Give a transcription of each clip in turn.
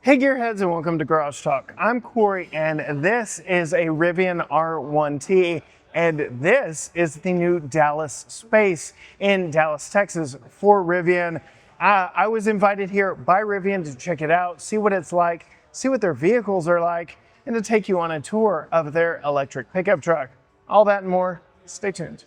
Hey Gearheads, and welcome to Garage Talk. I'm Cory and this is a Rivian R1T, and this is the new Dallas space in Dallas, Texas for Rivian. I was invited here by Rivian to check it out, see what it's like, see what their vehicles are like, and to take you on a tour of their electric pickup truck. All that and more, stay tuned.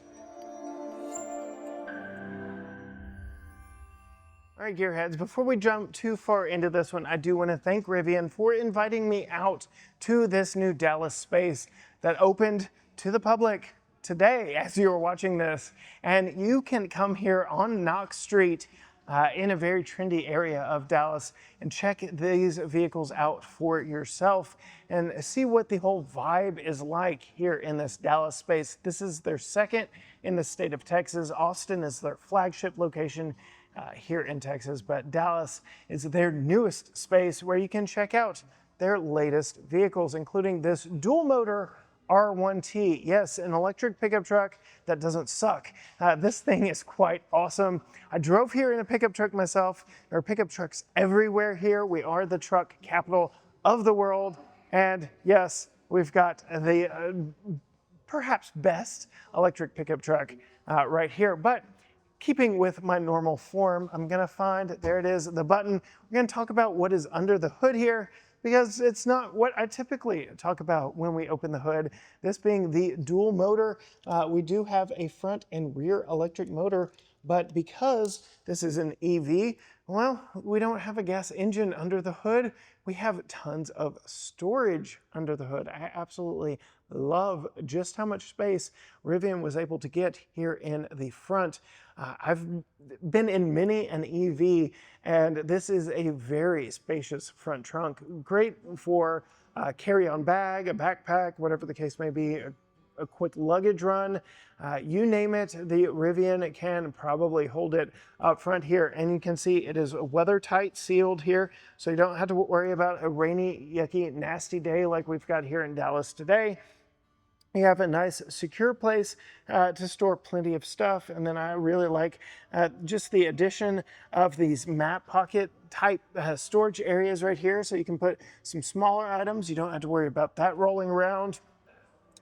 All right, Gearheads, before we jump too far into this one, I do want to thank Rivian for inviting me out to this new Dallas space that opened to the public today as you are watching this. And you can come here on Knox Street in a very trendy area of Dallas and check these vehicles out for yourself and see what the whole vibe is like here in this Dallas space. This is their second in the state of Texas. Austin is their flagship location here in Texas, but Dallas is their newest space where you can check out their latest vehicles, including this dual motor R1T. Yes, an electric pickup truck that doesn't suck. This thing is quite awesome. I drove here in a pickup truck myself. There are pickup trucks everywhere here. We are the truck capital of the world. And yes, we've got the perhaps best electric pickup truck right here. But keeping with my normal form, I'm gonna find, there it is, the button. We're gonna talk about what is under the hood here, because it's not what I typically talk about when we open the hood. This being the dual motor, we do have a front and rear electric motor, but because this is an EV, well, we don't have a gas engine under the hood. We have tons of storage under the hood. I absolutely love just how much space Rivian was able to get here in the front. I've been in many an EV, and this is a very spacious front trunk. Great for a carry-on bag, a backpack, whatever the case may be, a quick luggage run, you name it, the Rivian can probably hold it up front here. And you can see it is weather tight, sealed here, so you don't have to worry about a rainy, yucky, nasty day like we've got here in Dallas today. You have a nice secure place to store plenty of stuff. And then I really like just the addition of these map pocket type storage areas right here. So you can put some smaller items. You don't have to worry about that rolling around.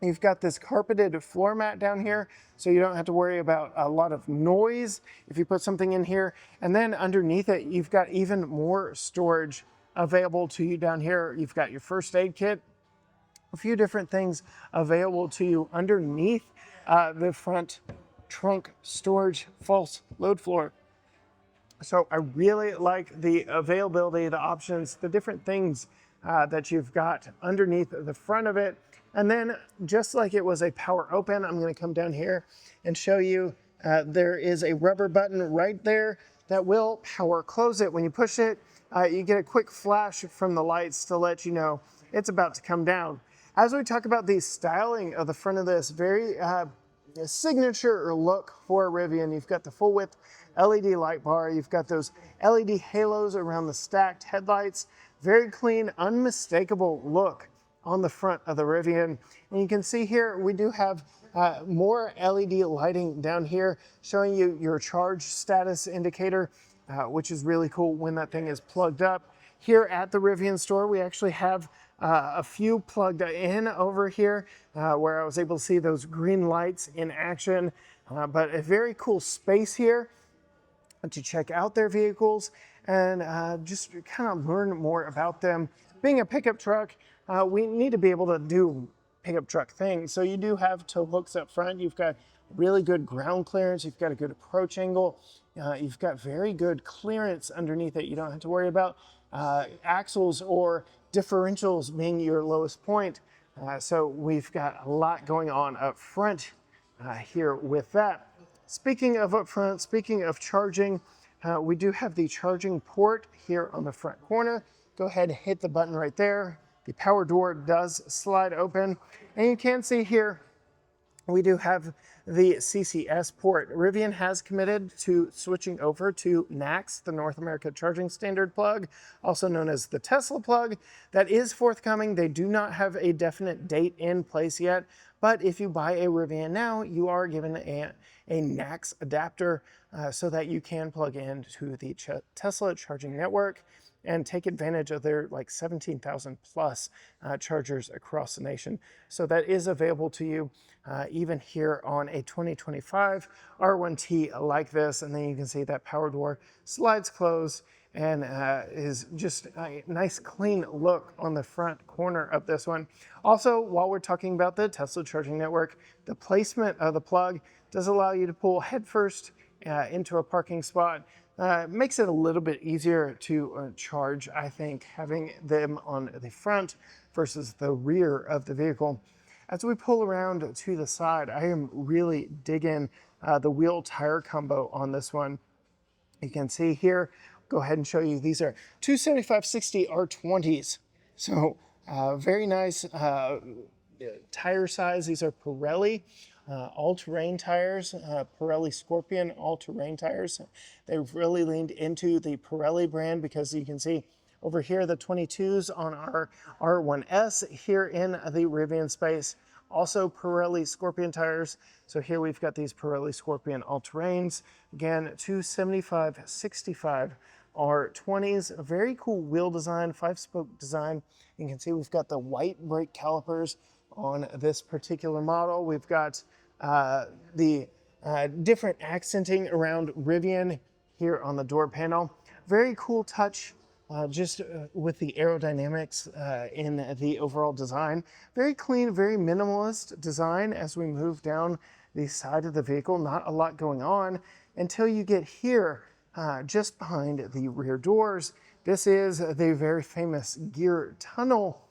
You've got this carpeted floor mat down here, so you don't have to worry about a lot of noise if you put something in here. And then underneath it, you've got even more storage available to you down here. You've got your first aid kit, a few different things available to you underneath the front trunk storage false load floor. So I really like the availability, the options, the different things that you've got underneath the front of it. And then just like it was a power open, I'm going to come down here and show you there is a rubber button right there that will power close it. When you push it, you get a quick flash from the lights to let you know it's about to come down. As we talk about the styling of the front of this, very signature look for Rivian. You've got the full width LED light bar. You've got those LED halos around the stacked headlights. Very clean, unmistakable look on the front of the Rivian. And you can see here, we do have more LED lighting down here showing you your charge status indicator, which is really cool when that thing is plugged up. Here at the Rivian store, we actually have a few plugged in over here where I was able to see those green lights in action, but a very cool space here to check out their vehicles and just kind of learn more about them. Being a pickup truck, we need to be able to do pickup truck things. So you do have tow hooks up front. You've got really good ground clearance. You've got a good approach angle. You've got very good clearance underneath it. You don't have to worry about axles or differentials being your lowest point. So we've got a lot going on up front here with that. Speaking of up front, speaking of charging, we do have the charging port here on the front corner. Go ahead and hit the button right there. The power door does slide open. And you can see here, we do have the CCS port. Rivian has committed to switching over to NACS, the North America Charging Standard plug, also known as the Tesla plug. That is forthcoming. They do not have a definite date in place yet, but if you buy a Rivian now, you are given a NACS adapter so that you can plug into the Tesla charging network. and take advantage of their like 17,000 plus chargers across the nation. So that is available to you even here on a 2025 R1T like this. And then you can see that power door slides closed and is just a nice clean look on the front corner of this one. Also, while we're talking about the Tesla charging network, the placement of the plug does allow you to pull headfirst into a parking spot. Makes it a little bit easier to charge, I think, having them on the front versus the rear of the vehicle. As we pull around to the side, I am really digging the wheel tire combo on this one. You can see here, go ahead and show you, these are 275/60 R20s. So very nice tire size. These are Pirelli all-terrain tires, Pirelli Scorpion all-terrain tires. They've really leaned into the Pirelli brand because you can see over here the 22s on our R1S here in the Rivian space. Also Pirelli Scorpion tires. So here we've got these Pirelli Scorpion all-terrains. Again, 275/65 R20s. A very cool wheel design, 5-spoke design. You can see we've got the white brake calipers on this particular model. We've got the different accenting around Rivian here on the door panel. Very cool touch just with the aerodynamics in the overall design. Very clean, very minimalist design as we move down the side of the vehicle. Not a lot going on until you get here just behind the rear doors. This is the very famous gear tunnel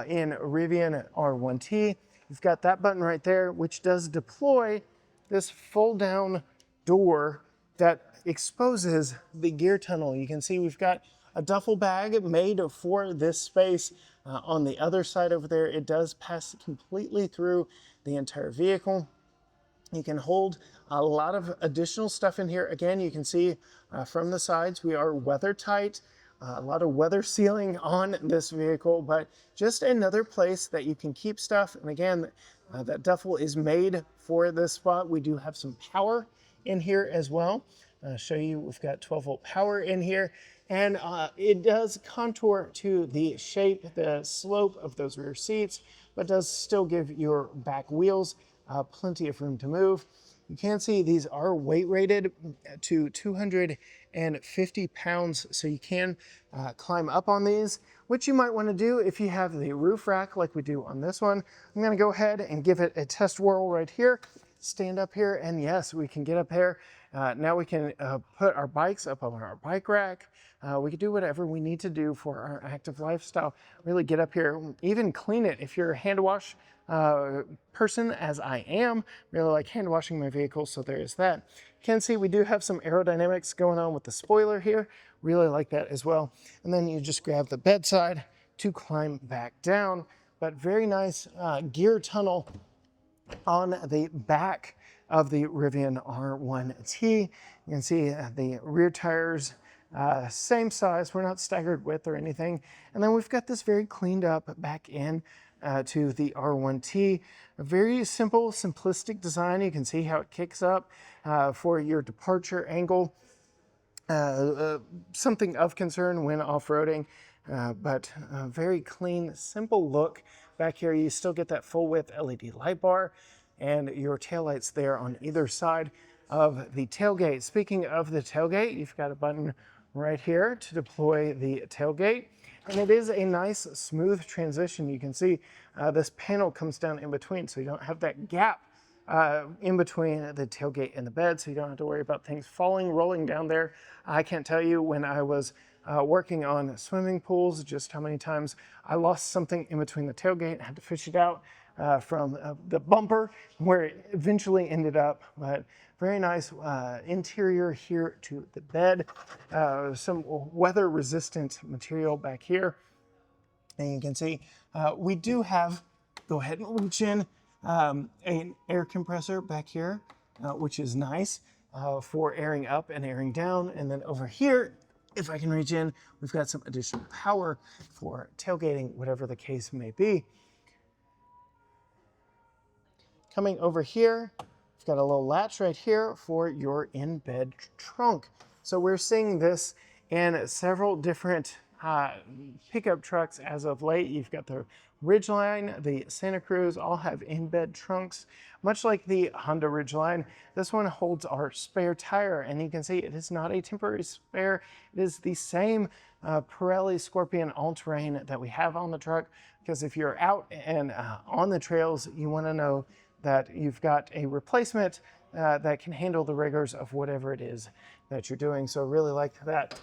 in Rivian R1T. You've got that button right there, which does deploy this fold down door that exposes the gear tunnel. You can see we've got a duffel bag made for this space. On the other side over there, it does pass completely through the entire vehicle. You can hold a lot of additional stuff in here. Again, you can see from the sides, we are weather tight. A lot of weather sealing on this vehicle, but just another place that you can keep stuff. And again, that duffel is made for this spot. We do have some power in here as well. I'll show you, we've got 12-volt power in here, and it does contour to the shape, the slope of those rear seats, but does still give your back wheels plenty of room to move. You can see these are weight rated to 250 pounds, so you can climb up on these, which you might want to do if you have the roof rack like we do on this one. I'm going to go ahead and give it a test whirl right here. Stand up here, and yes, we can get up there. Now we can put our bikes up on our bike rack. We can do whatever we need to do for our active lifestyle. Really get up here, even clean it. If you're a hand wash person, as I am, really like hand washing my vehicle, so there is that. You can see we do have some aerodynamics going on with the spoiler here. Really like that as well. And then you just grab the bedside to climb back down. But very nice gear tunnel on the back of the Rivian R1T. You can see the rear tires, same size. We're not staggered width or anything. And then we've got this very cleaned up back in to the R1T. A very simple, simplistic design. You can see how it kicks up for your departure angle. Something of concern when off-roading, but a very clean, simple look. Back here, you still get that full width LED light bar and your taillights there on either side of the tailgate. Speaking of the tailgate, you've got a button right here to deploy the tailgate. And it is a nice, smooth transition. You can see this panel comes down in between, so you don't have that gap in between the tailgate and the bed, so you don't have to worry about things falling, rolling down there. I can't tell you when I was working on swimming pools just how many times I lost something in between the tailgate and had to fish it out from the bumper where it eventually ended up. But very nice interior here to the bed. Some weather resistant material back here. And you can see we do have, go ahead and reach in, an air compressor back here, which is nice for airing up and airing down. And then over here, if I can reach in, we've got some additional power for tailgating, whatever the case may be. Coming over here, we've got a little latch right here for your in-bed trunk. So we're seeing this in several different pickup trucks as of late. You've got the Ridgeline, the Santa Cruz, all have in-bed trunks. Much like the Honda Ridgeline, this one holds our spare tire, and you can see it is not a temporary spare. It is the same Pirelli Scorpion all-terrain that we have on the truck, because if you're out and on the trails, you want to know that you've got a replacement that can handle the rigors of whatever it is that you're doing. So really like that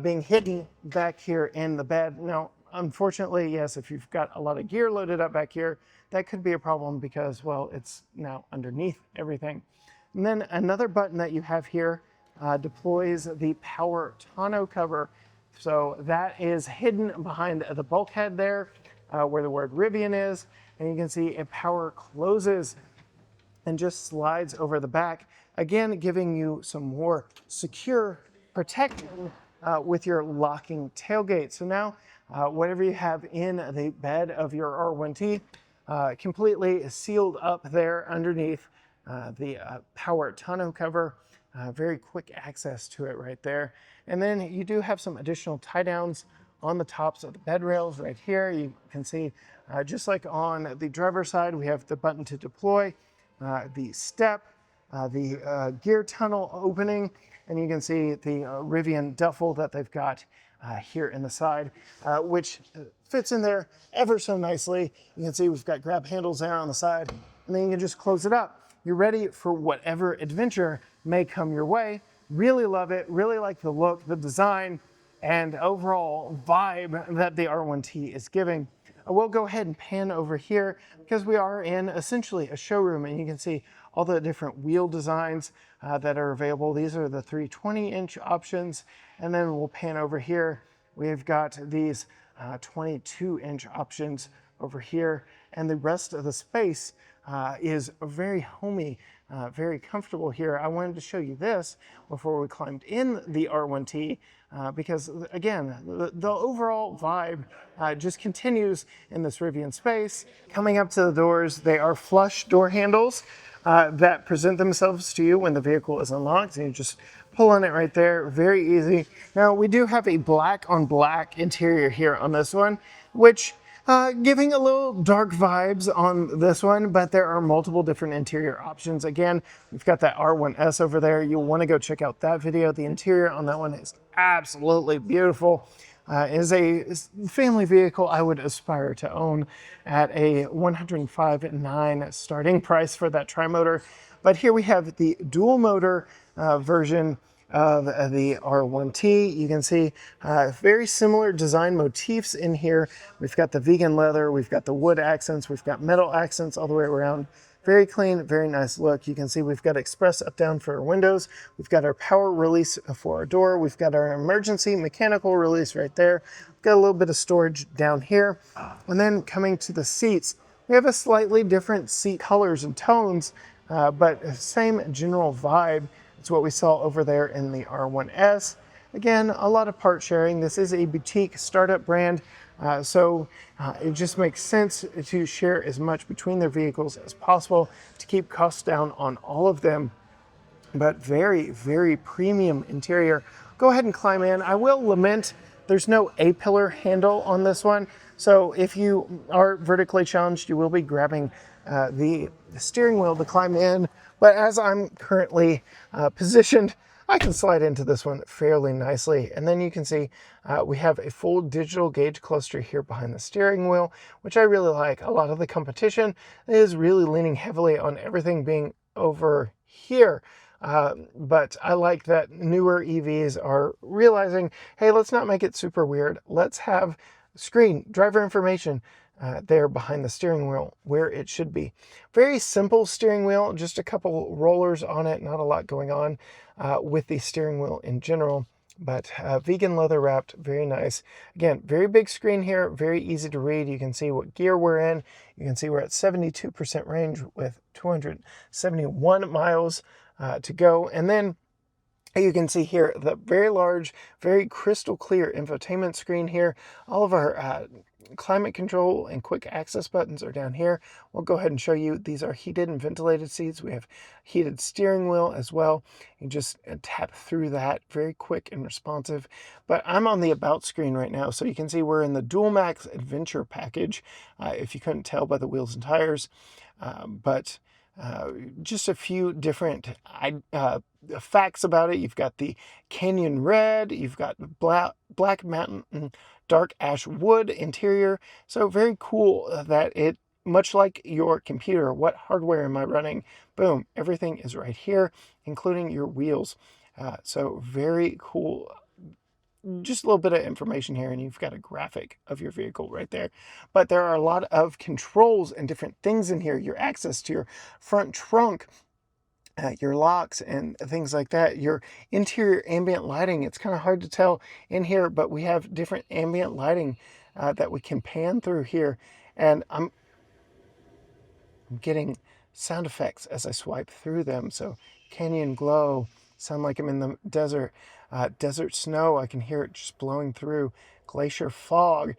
being hidden back here in the bed. Now, unfortunately, yes, if you've got a lot of gear loaded up back here, that could be a problem because, well, it's now underneath everything. And then another button that you have here deploys the power tonneau cover. So that is hidden behind the bulkhead there where the word Rivian is. And you can see it power closes and just slides over the back, again giving you some more secure protection with your locking tailgate. So now whatever you have in the bed of your R1T completely sealed up there underneath the power tonneau cover. Very quick access to it right there. And then you do have some additional tie downs on the tops of the bed rails right here. You can see just like on the driver's side, we have the button to deploy, the step, the gear tunnel opening, and you can see the Rivian duffel that they've got here in the side, which fits in there ever so nicely. You can see we've got grab handles there on the side, and then you can just close it up. You're ready for whatever adventure may come your way. Really love it, really like the look, the design, and overall vibe that the R1T is giving. I will go ahead and pan over here because we are in essentially a showroom, and you can see all the different wheel designs that are available. These are the 320-inch options, and then we'll pan over here. We've got these 22-inch options over here, and the rest of the space is very homey, very comfortable here. I wanted to show you this before we climbed in the R1T because, again, the overall vibe just continues in this Rivian space. Coming up to the doors, they are flush door handles that present themselves to you when the vehicle is unlocked. So you just pull on it right there, very easy. Now, we do have a black on black interior here on this one, which giving a little dark vibes on this one, but there are multiple different interior options. Again, we've got that R1S over there. You'll want to go check out that video. The interior on that one is absolutely beautiful. It is a family vehicle I would aspire to own at a $105,900 starting price for that tri-motor. But here we have the dual motor version of the R1T. You can see very similar design motifs in here. We've got the vegan leather, we've got the wood accents, we've got metal accents all the way around. Very clean, very nice look. You can see we've got express up down for our windows. We've got our power release for our door. We've got our emergency mechanical release right there. We've got a little bit of storage down here. And then coming to the seats, we have a slightly different seat colors and tones, but same general vibe. It's what we saw over there in the R1S. Again, a lot of part sharing. This is a boutique startup brand, so it just makes sense to share as much between their vehicles as possible to keep costs down on all of them. But very, very premium interior. Go ahead and climb in. I will lament there's no A-pillar handle on this one. So if you are vertically challenged, you will be grabbing the steering wheel to climb in. But as I'm currently positioned, I can slide into this one fairly nicely. And then you can see we have a full digital gauge cluster here behind the steering wheel, which I really like. A lot of the competition is really leaning heavily on everything being over here. But I like that newer EVs are realizing, hey, let's not make it super weird. Let's have screen, driver information, there behind the steering wheel where it should be. Very simple steering wheel, just a couple rollers on it, not a lot going on with the steering wheel in general, but vegan leather wrapped, very nice. Again, very big screen here, very easy to read. You can see what gear we're in. You can see we're at 72% range with 271 miles to go. And then You can see here the very large, very crystal clear infotainment screen here. All of our climate control and quick access buttons are down here. We'll go ahead and show you. These are heated and ventilated seats. We have heated steering wheel as well. You just tap through that, very quick and responsive. But I'm on the About screen right now, so you can see we're in the Dual Max Adventure package, if you couldn't tell by the wheels and tires. Just a few different facts about it. You've got the Canyon Red, you've got Black Mountain Dark Ash Wood interior. So very cool that it, much like your computer, what hardware am I running? Boom, everything is right here, including your wheels. So very cool. Just a little bit of information here, and you've got a graphic of your vehicle right there. But there are a lot of controls and different things in here. Your access to your front trunk, your locks and things like that. Your interior ambient lighting, it's kind of hard to tell in here, but we have different ambient lighting that we can pan through here. And I'm getting sound effects as I swipe through them. So canyon glow, sound like I'm in the desert. Desert snow, I can hear it just blowing through. Glacier fog,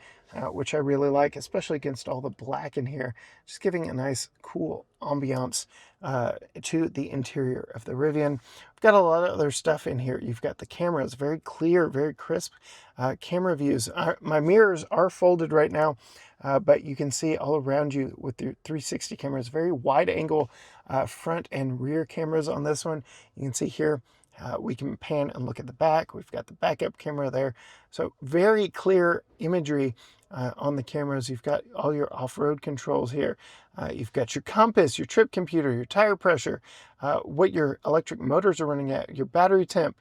which I really like, especially against all the black in here, just giving a nice cool ambiance to the interior of the Rivian. We've got a lot of other stuff in here. You've got the cameras, very clear, very crisp camera views. My mirrors are folded right now, but you can see all around you with your 360 cameras, very wide angle front and rear cameras on this one. You can see here, we can pan and look at the back. We've got the backup camera there. So very clear imagery on the cameras. You've got all your off-road controls here. You've got your compass, your trip computer, your tire pressure, what your electric motors are running at, your battery temp.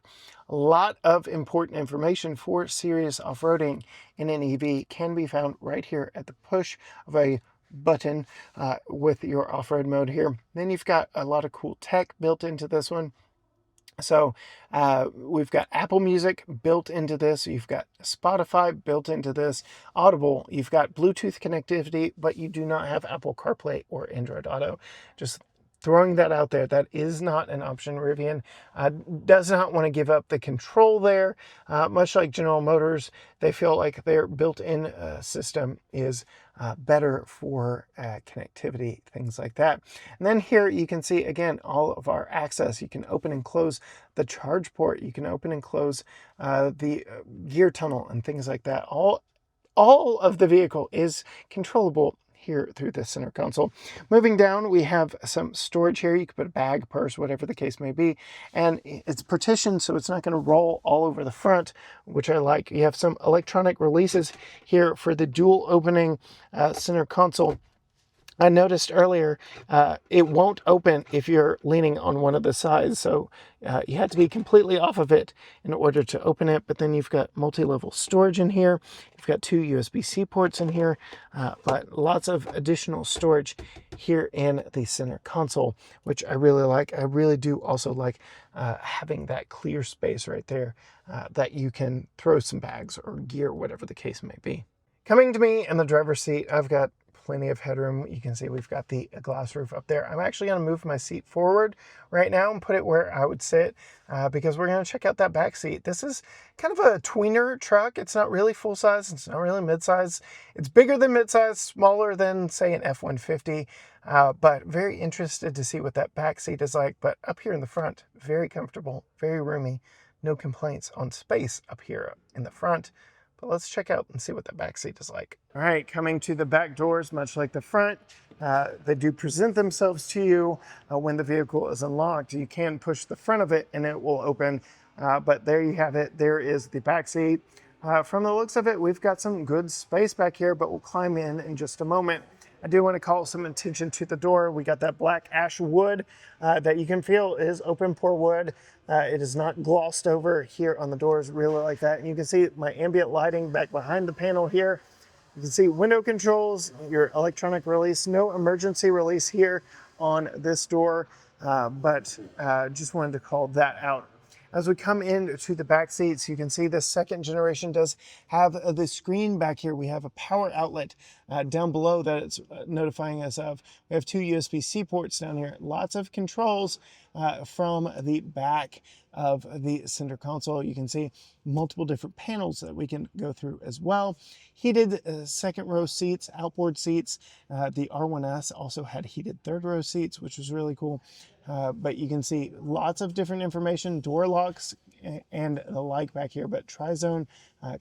A lot of important information for serious off-roading in an EV can be found right here at the push of a button with your off-road mode here. Then you've got a lot of cool tech built into this one. So we've got Apple Music built into this. You've got Spotify built into this. Audible, you've got Bluetooth connectivity, but you do not have Apple CarPlay or Android Auto. Just throwing that out there. That is not an option. Rivian does not want to give up the control there. Much like General Motors, they feel like their built-in system is better for connectivity, things like that. And then here you can see, again, all of our access. You can open and close the charge port. You can open and close the gear tunnel and things like that. All of the vehicle is controllable here through the center console. Moving down, we have some storage here. You can put a bag, purse, whatever the case may be. And it's partitioned, so it's not going to roll all over the front, which I like. You have some electronic releases here for the dual opening center console. I noticed earlier it won't open if you're leaning on one of the sides, so you have to be completely off of it in order to open it. But then you've got multi-level storage in here. You've got 2 USB-C ports in here, but lots of additional storage here in the center console, which I really like. I really do also like having that clear space right there that you can throw some bags or gear, whatever the case may be. Coming to me in the driver's seat, I've got plenty of headroom. You can see we've got the glass roof up there. I'm actually going to move my seat forward right now and put it where I would sit because we're going to check out that back seat. This is kind of a tweener truck. It's not really full size. It's not really mid-size. It's bigger than mid-size, smaller than, say, an F-150, but very interested to see what that back seat is like. But up here in the front, very comfortable, very roomy. No complaints on space up here in the front. But let's check out and see what the back seat is like. All right, coming to the back doors, much like the front, they do present themselves to you when the vehicle is unlocked. You can push the front of it and it will open, but there you have it. There is the back seat. From the looks of it, we've got some good space back here, but we'll climb in just a moment. I do want to call some attention to the door. We got that black ash wood that you can feel is open pore wood. It is not glossed over here on the doors, really like that. And you can see my ambient lighting back behind the panel here. You can see window controls, your electronic release, no emergency release here on this door, but just wanted to call that out. As we come into the back seats, you can see the second generation does have the screen back here. We have a power outlet down below that it's notifying us of. We have 2 USB-C ports down here. Lots of controls from the back of the center console. You can see multiple different panels that we can go through as well. Heated second row seats, outboard seats. The R1S also had heated third row seats, which was really cool. But you can see lots of different information, door locks and the like back here, but tri-zone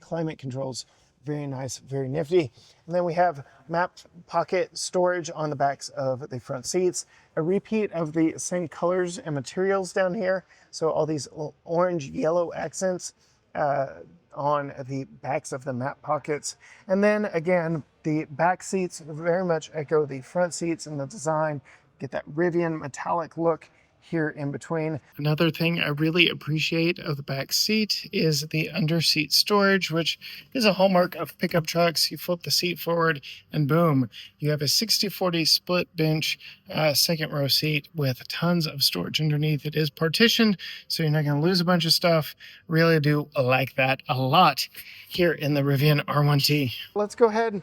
climate controls. Very nice, very nifty. And then we have map pocket storage on the backs of the front seats. A repeat of the same colors and materials down here. So all these orange, yellow accents on the backs of the map pockets. And then again, the back seats very much echo the front seats in the design. Get that Rivian metallic look here in between. Another thing I really appreciate of the back seat is the under seat storage, which is a hallmark of pickup trucks. You flip the seat forward and boom, you have a 60-40 split bench second row seat with tons of storage underneath. It is partitioned, so you're not going to lose a bunch of stuff. Really do like that a lot here in the Rivian R1T. Let's go ahead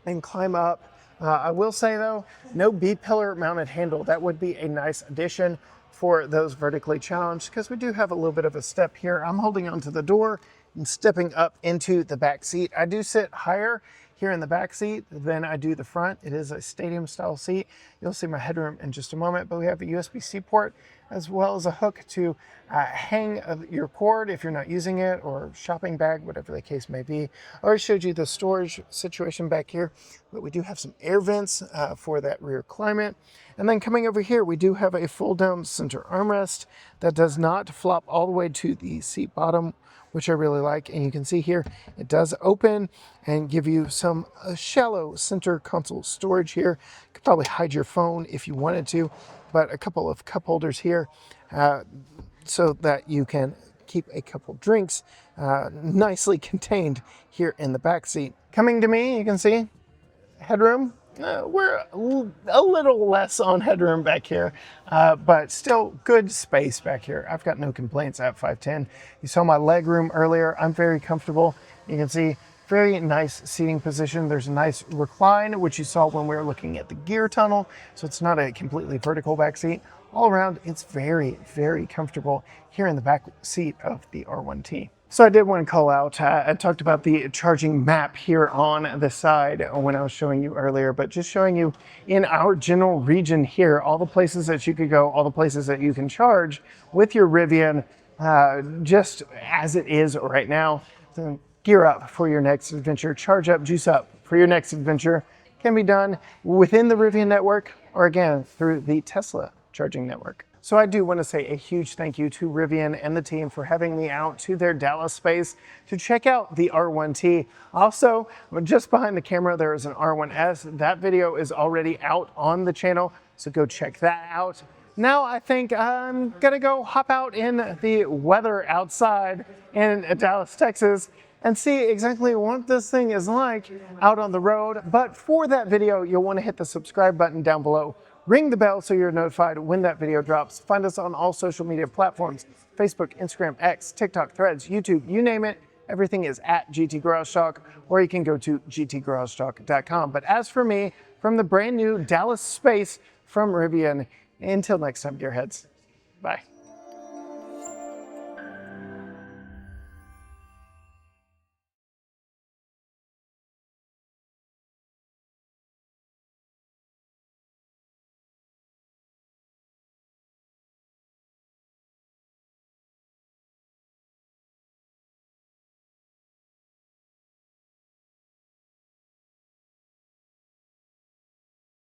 and climb up. I will say though, no B-pillar mounted handle. That would be a nice addition for those vertically challenged, because we do have a little bit of a step here. I'm holding onto the door and stepping up into the back seat. I do sit higher here in the back seat than I do the front. It is a stadium style seat. You'll see my headroom in just a moment, but we have a USB-C port as well as a hook to hang your cord if you're not using it, or shopping bag, whatever the case may be. I already showed you the storage situation back here, but we do have some air vents for that rear climate. And then coming over here, we do have a fold down center armrest that does not flop all the way to the seat bottom, which I really like. And you can see here, it does open and give you some shallow center console storage here. You could probably hide your phone if you wanted to, but a couple of cup holders here so that you can keep a couple drinks nicely contained here in the back seat. Coming to me, you can see headroom. We're a little less on headroom back here, but still good space back here. I've got no complaints at 5'10". You saw my leg room earlier. I'm very comfortable. You can see very nice seating position. There's a nice recline, which you saw when we were looking at the gear tunnel. So it's not a completely vertical back seat. All around, it's very, very comfortable here in the back seat of the R1T. So I did want to call out, I talked about the charging map here on the side when I was showing you earlier, but just showing you in our general region here, all the places that you could go, all the places that you can charge with your Rivian, just as it is right now. So gear up for your next adventure, charge up, juice up for your next adventure. Can be done within the Rivian network, or again, through the Tesla charging network. So I do want to say a huge thank you to Rivian and the team for having me out to their Dallas space to check out the R1T. Also, just behind the camera, there is an R1S. That video is already out on the channel, so go check that out. Now I think I'm gonna go hop out in the weather outside in Dallas, Texas, and see exactly what this thing is like out on the road. But for that video, you'll want to hit the subscribe button down below. Ring the bell so you're notified when that video drops. Find us on all social media platforms: Facebook, Instagram, X, TikTok, Threads, YouTube, you name it. Everything is at GT Garage Talk, or you can go to gtgaragetalk.com. But as for me, from the brand new Dallas space from Rivian, until next time, gearheads, bye.